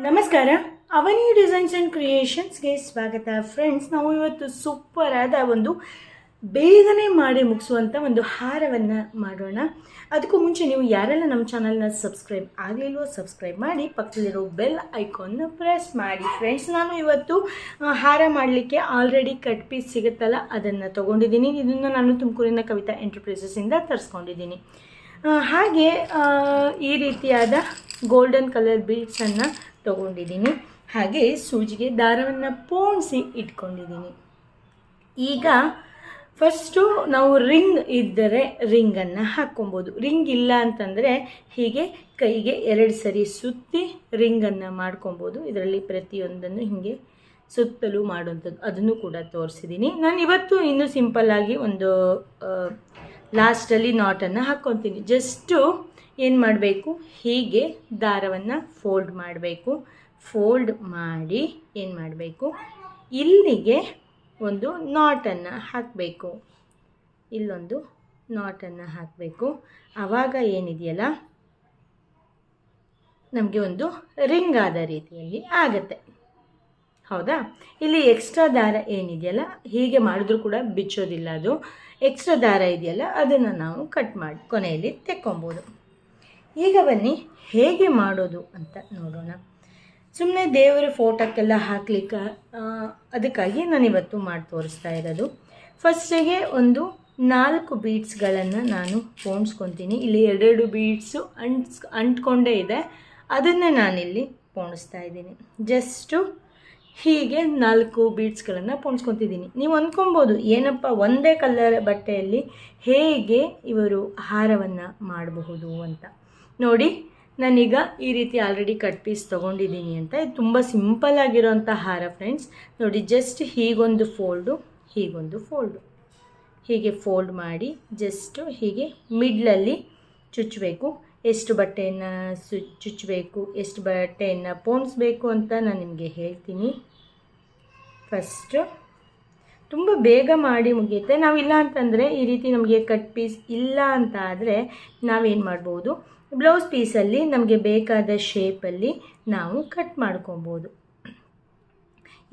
ನಮಸ್ಕಾರ, ಅವನಿ designs and ಕ್ರಿಯೇಷನ್ಸ್ಗೆ ಸ್ವಾಗತ. Friends, ನಾವು ಇವತ್ತು ಸೂಪರ್ ಆದ ಒಂದು ಬೇಗನೆ ಮಾಡಿ ಮುಗಿಸುವಂಥ ಒಂದು ಹಾರವನ್ನು ಮಾಡೋಣ. ಅದಕ್ಕೂ ಮುಂಚೆ ನೀವು ಯಾರೆಲ್ಲ ನಮ್ಮ ಚಾನಲ್ನ ಸಬ್ಸ್ಕ್ರೈಬ್ ಆಗಲಿಲ್ವೋ ಸಬ್ಸ್ಕ್ರೈಬ್ ಮಾಡಿ, ಪಕ್ಕದಲ್ಲಿರೋ ಬೆಲ್ ಐಕಾನ್ನ ಪ್ರೆಸ್ ಮಾಡಿ. ಫ್ರೆಂಡ್ಸ್, ನಾನು ಇವತ್ತು ಹಾರ ಮಾಡಲಿಕ್ಕೆ ಆಲ್ರೆಡಿ ಕಟ್ ಪೀಸ್ ಸಿಗುತ್ತಲ್ಲ ಅದನ್ನು ತೊಗೊಂಡಿದ್ದೀನಿ. ಇದನ್ನು ನಾನು ತುಮಕೂರಿನ ಕವಿತಾ ಎಂಟರ್ಪ್ರೈಸಸ್ಸಿಂದ ತರಿಸ್ಕೊಂಡಿದ್ದೀನಿ. ಹಾಗೆ ಈ ರೀತಿಯಾದ ಗೋಲ್ಡನ್ ಕಲರ್ ಬೀಡ್ಸನ್ನು ತೊಗೊಂಡಿದ್ದೀನಿ. ಹಾಗೆ ಸೂಜಿಗೆ ದಾರವನ್ನು ಪೋಣಿಸಿ ಇಟ್ಕೊಂಡಿದ್ದೀನಿ. ಈಗ ಫಸ್ಟು ನಾವು ರಿಂಗ್ ಇದ್ದರೆ ರಿಂಗನ್ನು ಹಾಕ್ಕೊಬೋದು. ರಿಂಗ್ ಇಲ್ಲ ಅಂತಂದರೆ ಹೀಗೆ ಕೈಗೆ 2 ಸರಿ ಸುತ್ತಿ ರಿಂಗನ್ನು ಮಾಡ್ಕೊಬೋದು. ಇದರಲ್ಲಿ ಪ್ರತಿಯೊಂದನ್ನು ಹೀಗೆ ಸುತ್ತಲೂ ಮಾಡುವಂಥದ್ದು ಅದನ್ನು ಕೂಡ ತೋರಿಸಿದ್ದೀನಿ. ನಾನು ಇವತ್ತು ಇನ್ನೂ ಸಿಂಪಲ್ಲಾಗಿ ಒಂದು ಲಾಸ್ಟಲ್ಲಿ ನಾಟನ್ನು ಹಾಕ್ಕೊತೀನಿ. ಜಸ್ಟು ಏನು ಮಾಡಬೇಕು, ಹೀಗೆ ದಾರವನ್ನು ಫೋಲ್ಡ್ ಮಾಡಬೇಕು. ಫೋಲ್ಡ್ ಮಾಡಿ ಏನು ಮಾಡಬೇಕು, ಇಲ್ಲಿಗೆ ಒಂದು ನಾಟನ್ನು ಹಾಕಬೇಕು. ಇಲ್ಲೊಂದು ನಾಟನ್ನು ಹಾಕಬೇಕು. ಆವಾಗ ಏನಿದೆಯಲ್ಲ ನಮಗೆ ಒಂದು ರಿಂಗ್ ಆದ ರೀತಿಯಲ್ಲಿ ಆಗುತ್ತೆ. ಹೌದಾ? ಇಲ್ಲಿ ಎಕ್ಸ್ಟ್ರಾ ದಾರ ಏನಿದೆಯಲ್ಲ, ಹೀಗೆ ಮಾಡಿದ್ರೂ ಕೂಡ ಬಿಚ್ಚೋದಿಲ್ಲ. ಅದು ಎಕ್ಸ್ಟ್ರಾ ದಾರ ಇದೆಯಲ್ಲ ಅದನ್ನು ನಾವು ಕಟ್ ಮಾಡಿ ಕೊನೆಯಲ್ಲಿ ತೆಕ್ಕೊಬೋದು. ಈಗ ಬನ್ನಿ ಹೇಗೆ ಮಾಡೋದು ಅಂತ ನೋಡೋಣ. ಸುಮ್ಮನೆ ದೇವರ ಫೋಟೋಕ್ಕೆಲ್ಲ ಹಾಕ್ಲಿಕ್ಕೆ ಅದಕ್ಕಾಗಿ ನಾನಿವತ್ತು ಮಾಡಿ ತೋರಿಸ್ತಾ ಇರೋದು. ಫಸ್ಟಿಗೆ ಒಂದು 4 ಬೀಡ್ಸ್ಗಳನ್ನು ನಾನು ಪೋಣಿಸ್ಕೊತೀನಿ. ಇಲ್ಲಿ 2 ಬೀಡ್ಸು ಅಂಟ್ಕೊಂಡೇ ಇದೆ, ಅದನ್ನು ನಾನಿಲ್ಲಿ ಪೋಣಿಸ್ತಾ ಇದ್ದೀನಿ. ಜಸ್ಟು ಹೀಗೆ 4 ಬೀಡ್ಸ್ಗಳನ್ನು ಪೋಣಿಸ್ಕೊತಿದ್ದೀನಿ. ನೀವು ಅಂದ್ಕೊಬೋದು, ಏನಪ್ಪ ಒಂದೇ ಕಲರ್ ಬಟ್ಟೆಯಲ್ಲಿ ಹೇಗೆ ಇವರು ಹಾರವನ್ನು ಮಾಡಬಹುದು ಅಂತ. ನೋಡಿ, ನಾನೀಗ ಈ ರೀತಿ ಆಲ್ರೆಡಿ ಕಟ್ ಪೀಸ್ ತೊಗೊಂಡಿದ್ದೀನಿ ಅಂತ. ಇದು ತುಂಬ ಸಿಂಪಲ್ ಆಗಿರೋಂಥ ಹಾರ ಫ್ರೆಂಡ್ಸ್. ನೋಡಿ, ಜಸ್ಟ್ ಹೀಗೊಂದು ಫೋಲ್ಡು, ಹೀಗೊಂದು ಫೋಲ್ಡು, ಹೀಗೆ ಫೋಲ್ಡ್ ಮಾಡಿ ಜಸ್ಟು ಹೀಗೆ ಮಿಡ್ಲಲ್ಲಿ ಚುಚ್ಚಬೇಕು. ಎಷ್ಟು ಬಟ್ಟೆಯನ್ನು ಚುಚ್ಚಬೇಕು, ಎಷ್ಟು ಬಟ್ಟೆಯನ್ನು ಪೋಣಿಸ್ಬೇಕು ಅಂತ ನಾನು ನಿಮಗೆ ಹೇಳ್ತೀನಿ. ಫಸ್ಟು ತುಂಬ ಬೇಗ ಮಾಡಿ ಮುಗಿಯುತ್ತೆ. ನಾವಿಲ್ಲ ಅಂತಂದರೆ ಈ ರೀತಿ ನಮಗೆ ಕಟ್ ಪೀಸ್ ಇಲ್ಲ ಅಂತ ಆದರೆ ನಾವೇನು ಮಾಡ್ಬೋದು, ಬ್ಲೌಸ್ ಪೀಸಲ್ಲಿ ನಮಗೆ ಬೇಕಾದ ಶೇಪಲ್ಲಿ ನಾವು ಕಟ್ ಮಾಡ್ಕೊಬೋದು.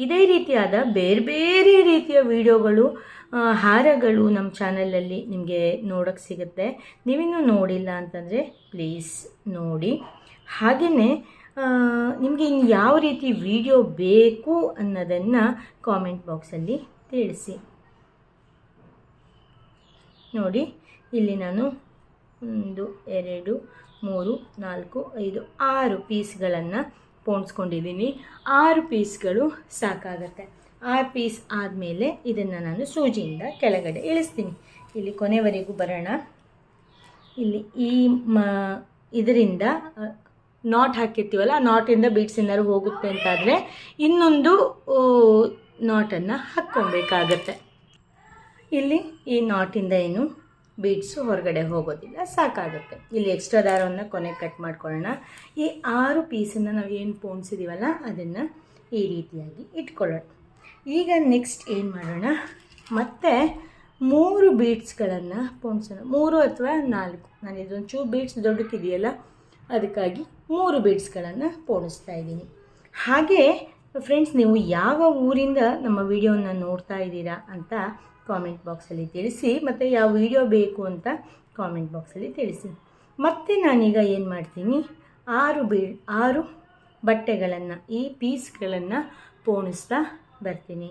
ಇದೇ ರೀತಿಯಾದ ಬೇರೆ ಬೇರೆ ರೀತಿಯ ವಿಡಿಯೋಗಳು, ಹಾರಗಳು ನಮ್ಮ ಚಾನಲಲ್ಲಿ ನಿಮಗೆ ನೋಡೋಕ್ಕೆ ಸಿಗುತ್ತೆ. ನೀವಿನ್ನೂ ನೋಡಿಲ್ಲ ಅಂತಂದರೆ ಪ್ಲೀಸ್ ನೋಡಿ. ಹಾಗೆಯೇ ನಿಮಗೆ ಇನ್ನು ಯಾವ ರೀತಿ ವಿಡಿಯೋ ಬೇಕು ಅನ್ನೋದನ್ನು ಕಾಮೆಂಟ್ ಬಾಕ್ಸಲ್ಲಿ ತಿಳಿಸಿ. ನೋಡಿ, ಇಲ್ಲಿ ನಾನು 1 2 3 4 5 6 ಪೀಸ್ಗಳನ್ನು ಪೋಣಿಸ್ಕೊಂಡಿದ್ದೀನಿ. 6 ಪೀಸ್ಗಳು ಸಾಕಾಗತ್ತೆ. 6 ಪೀಸ್ ಆದಮೇಲೆ ಇದನ್ನು ನಾನು ಸೂಜಿಯಿಂದ ಕೆಳಗಡೆ ಇಳಿಸ್ತೀನಿ. ಇಲ್ಲಿ ಕೊನೆವರೆಗೂ ಬರೋಣ. ಇಲ್ಲಿ ಈ ಇದರಿಂದ ನಾಟ್ ಹಾಕಿರ್ತೀವಲ್ಲ, ಆ ನಾಟಿಂದ ಬೀಡ್ಸ್ ಏನಾದ್ರು ಹೋಗುತ್ತೆ ಅಂತಾದರೆ ಇನ್ನೊಂದು ನಾಟನ್ನು ಹಾಕ್ಕೊಬೇಕಾಗತ್ತೆ. ಇಲ್ಲಿ ಈ ನಾಟಿಂದ ಏನು ಬೀಡ್ಸು ಹೊರಗಡೆ ಹೋಗೋದಿಲ್ಲ, ಸಾಕಾಗುತ್ತೆ. ಇಲ್ಲಿ ಎಕ್ಸ್ಟ್ರಾ ದಾರವನ್ನು ಕೊನೆಗೆ ಕಟ್ ಮಾಡ್ಕೊಳ್ಳೋಣ. ಈ 6 ಪೀಸನ್ನು ನಾವು ಏನು ಪೋಣಿಸಿದ್ದೀವಲ್ಲ ಅದನ್ನು ಈ ರೀತಿಯಾಗಿ ಇಟ್ಕೊಳ್ಳೋಣ. ಈಗ ನೆಕ್ಸ್ಟ್ ಏನು ಮಾಡೋಣ, ಮತ್ತೆ 3 ಬೀಡ್ಸ್ಗಳನ್ನು ಪೋಣಿಸೋಣ. 3 ಅಥವಾ 4. ನಾನು ಇದೊಂಚೂರು ಬೀಡ್ಸ್ ದೊಡ್ಡಕ್ಕಿದೆಯಲ್ಲ ಅದಕ್ಕಾಗಿ 3 ಬೀಡ್ಸ್ಗಳನ್ನು ಪೋಣಿಸ್ತಾ ಇದ್ದೀನಿ. ಹಾಗೆ ಫ್ರೆಂಡ್ಸ್, ನೀವು ಯಾವ ಊರಿಂದ ನಮ್ಮ ವಿಡಿಯೋನ ನೋಡ್ತಾ ಇದ್ದೀರಾ ಅಂತ ಕಾಮೆಂಟ್ ಬಾಕ್ಸಲ್ಲಿ ತಿಳಿಸಿ, ಮತ್ತು ಯಾವ ವಿಡಿಯೋ ಬೇಕು ಅಂತ ಕಾಮೆಂಟ್ ಬಾಕ್ಸಲ್ಲಿ ತಿಳಿಸಿ. ಮತ್ತು ನಾನೀಗ ಏನು ಮಾಡ್ತೀನಿ, 6 ಬಟ್ಟೆಗಳನ್ನು, ಈ ಪೀಸ್ಗಳನ್ನು ಪೋಣಿಸ್ತಾ ಬರ್ತೀನಿ.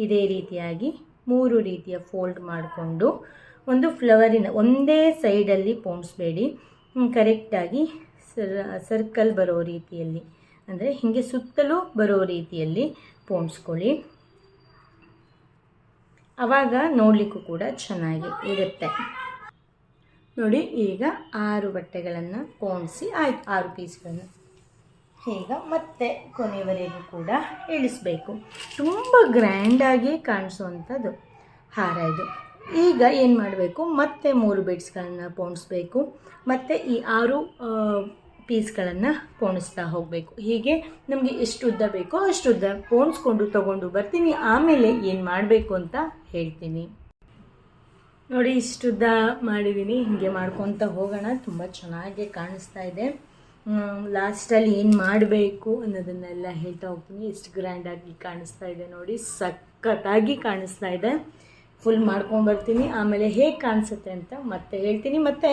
ಇದೇ ರೀತಿಯಾಗಿ 3 ರೀತಿಯ ಫೋಲ್ಡ್ ಮಾಡಿಕೊಂಡು ಒಂದು ಫ್ಲವರಿನ ಒಂದೇ ಸೈಡಲ್ಲಿ ಪೋಣಿಸ್ಬೇಡಿ, ಕರೆಕ್ಟಾಗಿ ಸರ್ಕಲ್ ಬರೋ ರೀತಿಯಲ್ಲಿ, ಅಂದರೆ ಹೀಗೆ ಸುತ್ತಲೂ ಬರೋ ರೀತಿಯಲ್ಲಿ ಪೋಣಿಸ್ಕೊಳ್ಳಿ. ಆವಾಗ ನೋಡಲಿಕ್ಕೂ ಕೂಡ ಚೆನ್ನಾಗಿ ಇರುತ್ತೆ. ನೋಡಿ, ಈಗ 6 ಬಟ್ಟೆಗಳನ್ನು ಪೋಣಿಸಿ ಆಯ್ತು. 6 ಪೀಸ್ಗಳನ್ನು ಈಗ ಮತ್ತೆ ಕೊನೆಯವರೆಗೂ ಕೂಡ ಇಳಿಸ್ಬೇಕು. ತುಂಬ ಗ್ರ್ಯಾಂಡಾಗಿ ಕಾಣಿಸುವಂಥದ್ದು ಹಾರ ಇದು. ಈಗ ಏನು ಮಾಡಬೇಕು, ಮತ್ತೆ 3 ಬೀಡ್ಸ್ಗಳನ್ನು ಪೋಣಿಸ್ಬೇಕು. ಮತ್ತು ಈ 6 ಪೀಸ್ಗಳನ್ನು ಪೋಣಿಸ್ತಾ ಹೋಗಬೇಕು. ಹೀಗೆ ನಮಗೆ ಎಷ್ಟು ಉದ್ದ ಬೇಕೋ ಅಷ್ಟು ಉದ್ದ ಪೋಣಿಸ್ಕೊಂಡು ತೊಗೊಂಡು ಬರ್ತೀನಿ. ಆಮೇಲೆ ಏನು ಮಾಡಬೇಕು ಅಂತ ಹೇಳ್ತೀನಿ. ನೋಡಿ, ಇಷ್ಟುದ್ದ ಮಾಡಿದ್ದೀನಿ. ಹೀಗೆ ಮಾಡ್ಕೊತ ಹೋಗೋಣ. ತುಂಬ ಚೆನ್ನಾಗಿ ಕಾಣಿಸ್ತಾ ಇದೆ. ಲಾಸ್ಟಲ್ಲಿ ಏನು ಮಾಡಬೇಕು ಅನ್ನೋದನ್ನೆಲ್ಲ ಹೇಳ್ತಾ ಹೋಗ್ತೀನಿ. ಎಷ್ಟು ಗ್ರ್ಯಾಂಡಾಗಿ ಕಾಣಿಸ್ತಾ ಇದೆ ನೋಡಿ, ಸಖತ್ತಾಗಿ ಕಾಣಿಸ್ತಾ ಇದೆ. ಫುಲ್ ಮಾಡ್ಕೊಂಬರ್ತೀನಿ, ಆಮೇಲೆ ಹೇಗೆ ಕಾಣಿಸುತ್ತೆ ಅಂತ ಮತ್ತೆ ಹೇಳ್ತೀನಿ. ಮತ್ತು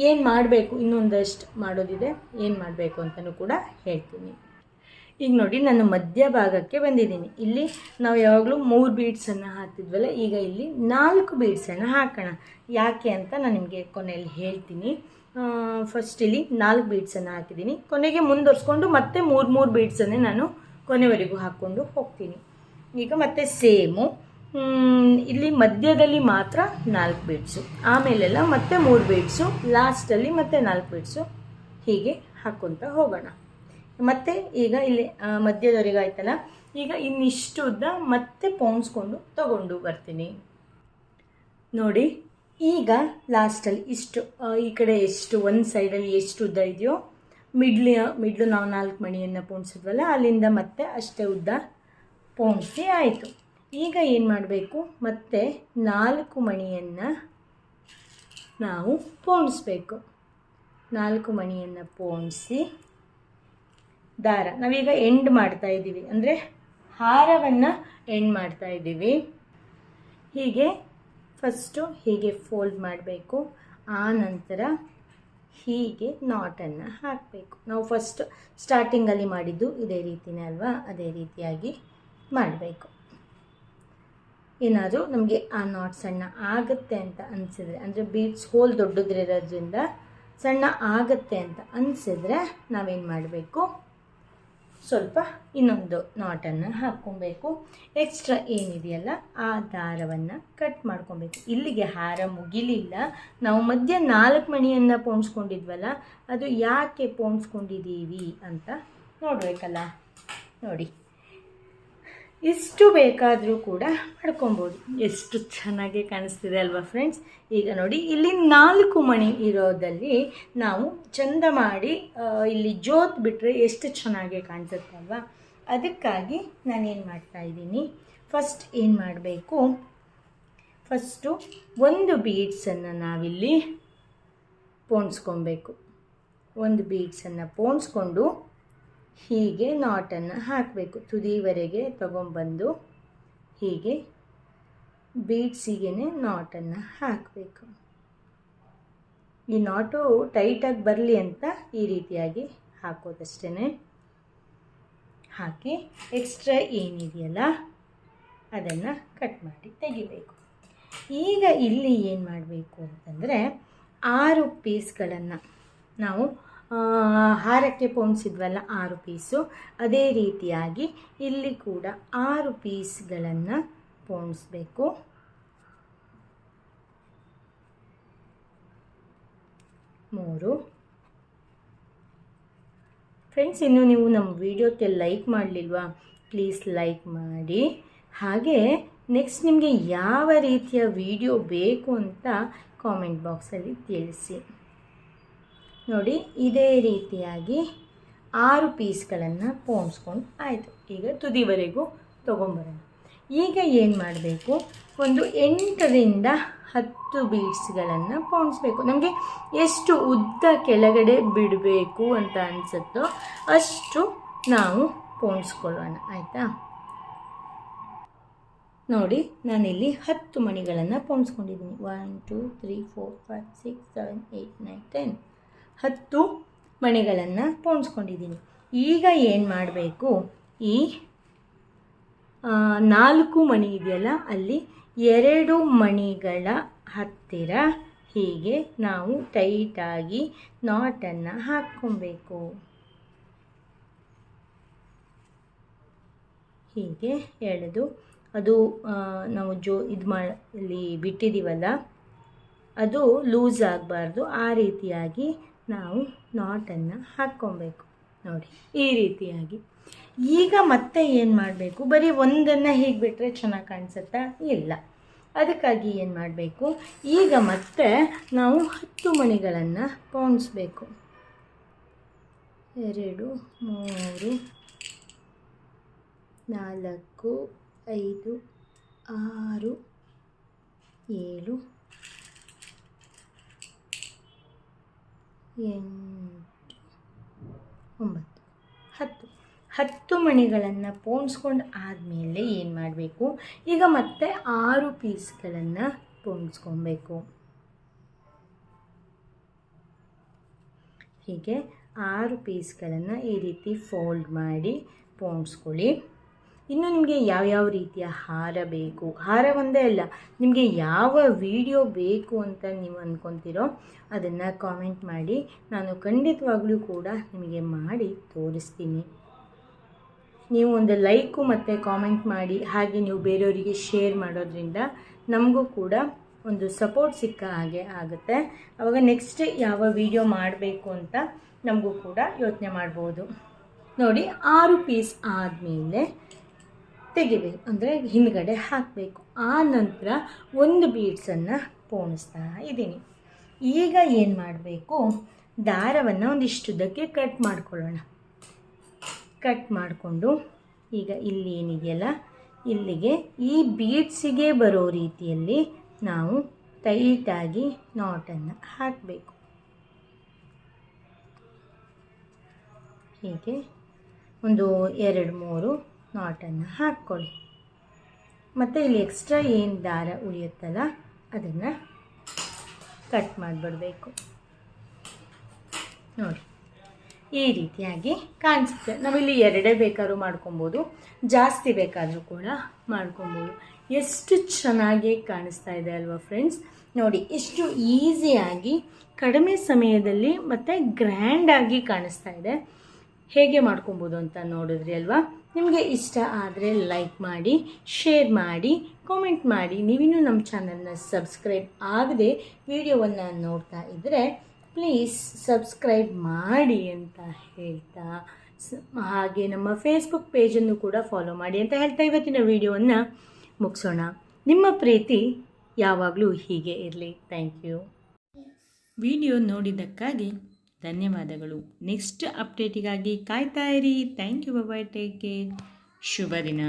ಏನು ಮಾಡಬೇಕು, ಇನ್ನೊಂದಷ್ಟು ಮಾಡೋದಿದೆ, ಏನು ಮಾಡಬೇಕು ಅಂತಲೂ ಕೂಡ ಹೇಳ್ತೀನಿ. ಈಗ ನೋಡಿ, ನಾನು ಮಧ್ಯಭಾಗಕ್ಕೆ ಬಂದಿದ್ದೀನಿ. ಇಲ್ಲಿ ನಾವು ಯಾವಾಗಲೂ 3 ಬೀಡ್ಸನ್ನು ಹಾಕ್ತಿದ್ವಲ್ಲ, ಈಗ ಇಲ್ಲಿ 4 ಬೀಡ್ಸನ್ನು ಹಾಕೋಣ. ಯಾಕೆ ಅಂತ ನಾನು ನಿಮಗೆ ಕೊನೆಯಲ್ಲಿ ಹೇಳ್ತೀನಿ. ಫಸ್ಟ್ ಇಲ್ಲಿ 4 ಬೀಡ್ಸನ್ನು ಹಾಕಿದ್ದೀನಿ. ಕೊನೆಗೆ ಮುಂದುವರ್ಸ್ಕೊಂಡು ಮತ್ತೆ 3 ಬೀಡ್ಸನ್ನೇ ನಾನು ಕೊನೆವರೆಗೂ ಹಾಕ್ಕೊಂಡು ಹೋಗ್ತೀನಿ. ಈಗ ಮತ್ತೆ ಸೇಮು ಇಲ್ಲಿ ಮಧ್ಯದಲ್ಲಿ ಮಾತ್ರ 4 ಬೀಡ್ಸು, ಆಮೇಲೆಲ್ಲ ಮತ್ತೆ 3 ಬೀಡ್ಸು, ಲಾಸ್ಟಲ್ಲಿ ಮತ್ತೆ 4 ಬೀಡ್ಸು, ಹೀಗೆ ಹಾಕ್ಕೊತ ಹೋಗೋಣ. ಮತ್ತು ಈಗ ಇಲ್ಲಿ ಮಧ್ಯದವರೆಗೆ ಆಯ್ತಲ್ಲ, ಈಗ ಇನ್ನಿಷ್ಟು ಉದ್ದ ಮತ್ತೆ ಪೋಣಿಸ್ಕೊಂಡು ತಗೊಂಡು ಬರ್ತೀನಿ ನೋಡಿ. ಈಗ ಲಾಸ್ಟಲ್ಲಿ ಇಷ್ಟು ಈ ಕಡೆ ಎಷ್ಟು ಒಂದು ಸೈಡಲ್ಲಿ ಎಷ್ಟು ಉದ್ದ ಇದೆಯೋ, ಮಿಡ್ಲು ನಾವು 4 ಮಣಿಯನ್ನು ಪೋಣಿಸಿದ್ವಲ್ಲ, ಅಲ್ಲಿಂದ ಮತ್ತೆ ಅಷ್ಟೇ ಉದ್ದ ಪೋಣಿಸಿ ಆಯಿತು. ಈಗ ಏನು ಮಾಡಬೇಕು, ಮತ್ತೆ 4 ಮಣಿಯನ್ನು ನಾವು ಪೋಣಿಸ್ಬೇಕು. 4 ಮಣಿಯನ್ನು ಪೋಣಿಸಿ ದಾರ ನಾವೀಗ ಎಂಡ್ ಮಾಡ್ತಾ ಇದ್ದೀವಿ, ಅಂದರೆ ಹಾರವನ್ನು ಎಂಡ್ ಮಾಡ್ತಾ ಇದ್ದೀವಿ. ಹೀಗೆ ಫಸ್ಟು ಹೀಗೆ ಫೋಲ್ಡ್ ಮಾಡಬೇಕು, ಆ ನಂತರ ಹೀಗೆ ನಾಟನ್ನು ಹಾಕಬೇಕು. ನಾವು ಫಸ್ಟ್ ಸ್ಟಾರ್ಟಿಂಗಲ್ಲಿ ಮಾಡಿದ್ದು ಇದೇ ರೀತಿನೇ ಅಲ್ವಾ, ಅದೇ ರೀತಿಯಾಗಿ ಮಾಡಬೇಕು. ಏನಾದರೂ ನಮಗೆ ಆ ನಾಟ್ ಸಣ್ಣ ಆಗುತ್ತೆ ಅಂತ ಅನಿಸಿದ್ರೆ, ಅಂದರೆ ಬೀಡ್ಸ್ ಹೋಲ್ ದೊಡ್ಡದಿರೋದ್ರಿಂದ ಸಣ್ಣ ಆಗುತ್ತೆ ಅಂತ ಅನಿಸಿದ್ರೆ ನಾವೇನು ಮಾಡಬೇಕು, ಸ್ವಲ್ಪ ಇನ್ನೊಂದು ನಾಟನ್ನು ಹಾಕ್ಕೊಬೇಕು. ಎಕ್ಸ್ಟ್ರಾ ಏನಿದೆಯಲ್ಲ ಆ ದಾರವನ್ನು ಕಟ್ ಮಾಡ್ಕೊಬೇಕು. ಇಲ್ಲಿಗೆ ಹಾರ ಮುಗಿಲಿಲ್ಲ, ನಾವು ಮಧ್ಯ 4 ಮಣಿಯನ್ನು ಪೋಣಿಸ್ಕೊಂಡಿದ್ವಲ್ಲ, ಅದು ಯಾಕೆ ಪೋಣಿಸ್ಕೊಂಡಿದ್ದೀವಿ ಅಂತ ನೋಡಬೇಕಲ್ಲ. ನೋಡಿ, ಇಷ್ಟು ಬೇಕಾದರೂ ಕೂಡ ಮಾಡ್ಕೊಬೋದು. ಎಷ್ಟು ಚೆನ್ನಾಗಿ ಕಾಣಿಸ್ತಿದೆ ಅಲ್ವಾ ಫ್ರೆಂಡ್ಸ್. ಈಗ ನೋಡಿ, ಇಲ್ಲಿ 4 ಮಣಿ ಇರೋದಲ್ಲಿ ನಾವು ಚಂದ ಮಾಡಿ ಇಲ್ಲಿ ಜೋತ್ ಬಿಟ್ಟರೆ ಎಷ್ಟು ಚೆನ್ನಾಗಿ ಕಾಣಿಸುತ್ತೆ ಅಲ್ವಾ. ಅದಕ್ಕಾಗಿ ನಾನೇನು ಮಾಡ್ತಾಯಿದ್ದೀನಿ, ಫಸ್ಟ್ ಏನು ಮಾಡಬೇಕು, ಫಸ್ಟು 1 ಬೀಡ್ಸನ್ನು ನಾವಿಲ್ಲಿ ಪೋಣಿಸ್ಕೊಬೇಕು. 1 ಬೀಡ್ಸನ್ನು ಪೋಣಿಸ್ಕೊಂಡು ಹೀಗೆ ನಾಟನ್ನು ಹಾಕಬೇಕು. ತುದಿವರೆಗೆ ತಗೊಂಬಂದು ಹೀಗೆ ಬೀಡ್ಸಿಗೆ ನಾಟನ್ನು ಹಾಕಬೇಕು. ಈ ನಾಟು ಟೈಟಾಗಿ ಬರಲಿ ಅಂತ ಈ ರೀತಿಯಾಗಿ ಹಾಕೋದಷ್ಟೇ. ಹಾಕಿ ಎಕ್ಸ್ಟ್ರಾ ಏನಿದೆಯಲ್ಲ ಅದನ್ನು ಕಟ್ ಮಾಡಿ ತೆಗಿಬೇಕು. ಈಗ ಇಲ್ಲಿ ಏನು ಮಾಡಬೇಕು ಅಂತಂದರೆ, 6 ಪೀಸ್ಗಳನ್ನು ನಾವು ಹಾರಕ್ಕೆ ಪೋಣಿಸಿದ್ವಲ್ಲ 6 ಪೀಸು, ಅದೇ ರೀತಿಯಾಗಿ ಇಲ್ಲಿ ಕೂಡ 6 ಪೀಸ್ಗಳನ್ನು ಪೋಣಿಸ್ಬೇಕು. ಮೂರು ಫ್ರೆಂಡ್ಸ್, ಇನ್ನು ನೀವು ನಮ್ಮ ವಿಡಿಯೋಕ್ಕೆ ಲೈಕ್ ಮಾಡಲಿಲ್ವಾ, ಪ್ಲೀಸ್ ಲೈಕ್ ಮಾಡಿ. ಹಾಗೆ ನೆಕ್ಸ್ಟ್ ನಿಮಗೆ ಯಾವ ರೀತಿಯ ವಿಡಿಯೋ ಬೇಕು ಅಂತ ಕಾಮೆಂಟ್ ಬಾಕ್ಸಲ್ಲಿ ತಿಳಿಸಿ. ನೋಡಿ, ಇದೇ ರೀತಿಯಾಗಿ 6 ಪೀಸ್ಗಳನ್ನು ಪೋಣಿಸ್ಕೊಂಡು ಆಯಿತು. ಈಗ ತುದಿವರೆಗೂ ತೊಗೊಂಬರೋಣ. ಈಗ ಏನು ಮಾಡಬೇಕು, ಒಂದು 8ರಿಂದ 10 ಬೀಡ್ಸ್ಗಳನ್ನು ಪೋಣಿಸ್ಬೇಕು. ನಮಗೆ ಎಷ್ಟು ಉದ್ದ ಕೆಳಗಡೆ ಬಿಡಬೇಕು ಅಂತ ಅನಿಸುತ್ತೋ ಅಷ್ಟು ನಾವು ಪೋಣಿಸ್ಕೊಳ್ಳೋಣ, ಆಯಿತಾ. ನೋಡಿ, ನಾನಿಲ್ಲಿ 10 ಮಣಿಗಳನ್ನು ಪೋಣಿಸ್ಕೊಂಡಿದ್ದೀನಿ. 1 2 3 4 5 6 7 8 9 10 10 ಮಣಿಗಳನ್ನು ಪೋಣಿಸ್ಕೊಂಡಿದ್ದೀನಿ. ಈಗ ಏನು ಮಾಡಬೇಕು, ಈ 4 ಮಣಿ ಇದೆಯಲ್ಲ, ಅಲ್ಲಿ 2 ಮಣಿಗಳ ಹತ್ತಿರ ಹೀಗೆ ನಾವು ಟೈಟಾಗಿ ನಾಟನ್ನು ಹಾಕ್ಕೊಬೇಕು. ಹೀಗೆ ಎಳೆದು ಅದು ನಾವು ಇಲ್ಲಿ ಬಿಟ್ಟಿದ್ದೀವಲ್ಲ, ಅದು ಲೂಸ್ ಆಗಬಾರ್ದು. ಆ ರೀತಿಯಾಗಿ ನಾವು ನಾಟನ್ನು ಹಾಕ್ಕೊಬೇಕು. ನೋಡಿ, ಈ ರೀತಿಯಾಗಿ. ಈಗ ಮತ್ತೆ ಏನು ಮಾಡಬೇಕು, ಬರೀ ಒಂದನ್ನು ಹೀಗೆ ಬಿಟ್ಟರೆ ಚೆನ್ನಾಗಿ ಕಾಣಿಸುತ್ತಾ? ಇಲ್ಲ. ಅದಕ್ಕಾಗಿ ಏನು ಮಾಡಬೇಕು, ಈಗ ಮತ್ತೆ ನಾವು 10 ಮಣಿಗಳನ್ನು ಪೋಣಿಸ್ಬೇಕು. 2 3 4 5 6 7 8 9 10 ಮಣಿಗಳನ್ನು ಪೋಣಿಸ್ಕೊಂಡು ಆದಮೇಲೆ ಏನು ಮಾಡಬೇಕು, ಈಗ ಮತ್ತೆ 6 ಪೀಸ್ಗಳನ್ನು ಪೋಣಿಸ್ಕೊಬೇಕು. ಹೀಗೆ 6 ಪೀಸ್ಗಳನ್ನು ಈ ರೀತಿ ಫೋಲ್ಡ್ ಮಾಡಿ ಪೋಣಿಸ್ಕೊಳ್ಳಿ. ಇನ್ನು ನಿಮಗೆ ಯಾವ್ಯಾವ ರೀತಿಯ ಹಾರ ಬೇಕು, ಹಾರ ಒಂದೇ ಅಲ್ಲ, ನಿಮಗೆ ಯಾವ ವಿಡಿಯೋ ಬೇಕು ಅಂತ ನೀವು ಅಂದ್ಕೊತೀರೋ ಅದನ್ನು ಕಾಮೆಂಟ್ ಮಾಡಿ, ನಾನು ಖಂಡಿತವಾಗ್ಲೂ ಕೂಡ ನಿಮಗೆ ಮಾಡಿ ತೋರಿಸ್ತೀನಿ. ನೀವು ಒಂದು ಲೈಕು ಮತ್ತು ಕಾಮೆಂಟ್ ಮಾಡಿ, ಹಾಗೆ ನೀವು ಬೇರೆಯವರಿಗೆ ಶೇರ್ ಮಾಡೋದ್ರಿಂದ ನಮಗೂ ಕೂಡ ಒಂದು ಸಪೋರ್ಟ್ ಸಿಕ್ಕ ಹಾಗೆ ಆಗುತ್ತೆ. ಆವಾಗ ನೆಕ್ಸ್ಟ್ ಯಾವ ವಿಡಿಯೋ ಮಾಡಬೇಕು ಅಂತ ನಮಗೂ ಕೂಡ ಯೋಚನೆ ಮಾಡ್ಬೋದು. ನೋಡಿ 6 ಪೀಸ್ ಆದಮೇಲೆ ತೆಗಿಬೇಕು, ಅಂದರೆ ಹಿಂದ್ಗಡೆ ಹಾಕಬೇಕು. ಆ ನಂತರ ಒಂದು ಬೀಡ್ಸನ್ನು ಪೋಣಿಸ್ತಾ ಇದ್ದೀನಿ. ಈಗ ಏನು ಮಾಡಬೇಕು, ದಾರವನ್ನು ಒಂದಿಷ್ಟುದಕ್ಕೆ ಕಟ್ ಮಾಡ್ಕೊಳ್ಳೋಣ. ಕಟ್ ಮಾಡಿಕೊಂಡು ಈಗ ಇಲ್ಲಿ ಏನಿದೆಯಲ್ಲ ಇಲ್ಲಿಗೆ ಈ ಬೀಡ್ಸಿಗೆ ಬರೋ ರೀತಿಯಲ್ಲಿ ನಾವು ಟೈಟಾಗಿ ನಾಟನ್ನು ಹಾಕಬೇಕು. ಹೀಗೆ ಒಂದು 2-3 ನಾಟನ್ನು ಹಾಕ್ಕೊಳ್ಳಿ. ಮತ್ತು ಇಲ್ಲಿ ಎಕ್ಸ್ಟ್ರಾ ಏನು ದಾರ ಉಳಿಯುತ್ತಲ್ಲ ಅದನ್ನು ಕಟ್ ಮಾಡಿಬಿಡಬೇಕು. ನೋಡಿ ಈ ರೀತಿಯಾಗಿ ಕಾಣಿಸುತ್ತೆ. ನಾವಿಲ್ಲಿ 2 ಬೇಕಾದ್ರೂ ಮಾಡ್ಕೊಬೋದು, ಜಾಸ್ತಿ ಬೇಕಾದರೂ ಕೂಡ ಮಾಡ್ಕೊಬೋದು. ಎಷ್ಟು ಚೆನ್ನಾಗಿ ಕಾಣಿಸ್ತಾ ಇದೆ ಅಲ್ವಾ ಫ್ರೆಂಡ್ಸ್? ನೋಡಿ ಎಷ್ಟು ಈಸಿಯಾಗಿ ಕಡಿಮೆ ಸಮಯದಲ್ಲಿ ಮತ್ತು ಗ್ರ್ಯಾಂಡಾಗಿ ಕಾಣಿಸ್ತಾ ಇದೆ. ಹೇಗೆ ಮಾಡ್ಕೊಬೋದು ಅಂತ ನೋಡಿದ್ರಿ ಅಲ್ವಾ? ನಿಮಗೆ ಇಷ್ಟ ಆದರೆ ಲೈಕ್ ಮಾಡಿ, ಶೇರ್ ಮಾಡಿ, ಕಾಮೆಂಟ್ ಮಾಡಿ. ನೀವಿನ್ನೂ ನಮ್ಮ ಚಾನಲ್ನ ಸಬ್ಸ್ಕ್ರೈಬ್ ಆಗದೆ ವಿಡಿಯೋವನ್ನು ನೋಡ್ತಾ ಇದ್ದರೆ ಪ್ಲೀಸ್ ಸಬ್ಸ್ಕ್ರೈಬ್ ಮಾಡಿ ಅಂತ ಹೇಳ್ತಾ, ಹಾಗೆ ನಮ್ಮ ಫೇಸ್ಬುಕ್ ಪೇಜನ್ನು ಕೂಡ ಫಾಲೋ ಮಾಡಿ ಅಂತ ಹೇಳ್ತಾ ಇವತ್ತಿನ ವಿಡಿಯೋವನ್ನು ಮುಗಿಸೋಣ. ನಿಮ್ಮ ಪ್ರೀತಿ ಯಾವಾಗಲೂ ಹೀಗೆ ಇರಲಿ. Thank you. ವಿಡಿಯೋ ನೋಡಿದ್ದಕ್ಕಾಗಿ ಧನ್ಯವಾದಗಳು. ನೆಕ್ಸ್ಟ್ ಅಪ್ಡೇಟಿಗಾಗಿ ಕಾಯ್ತಾ ಇರಿ. Thank you. Bye. Take care. ಶುಭ ದಿನ.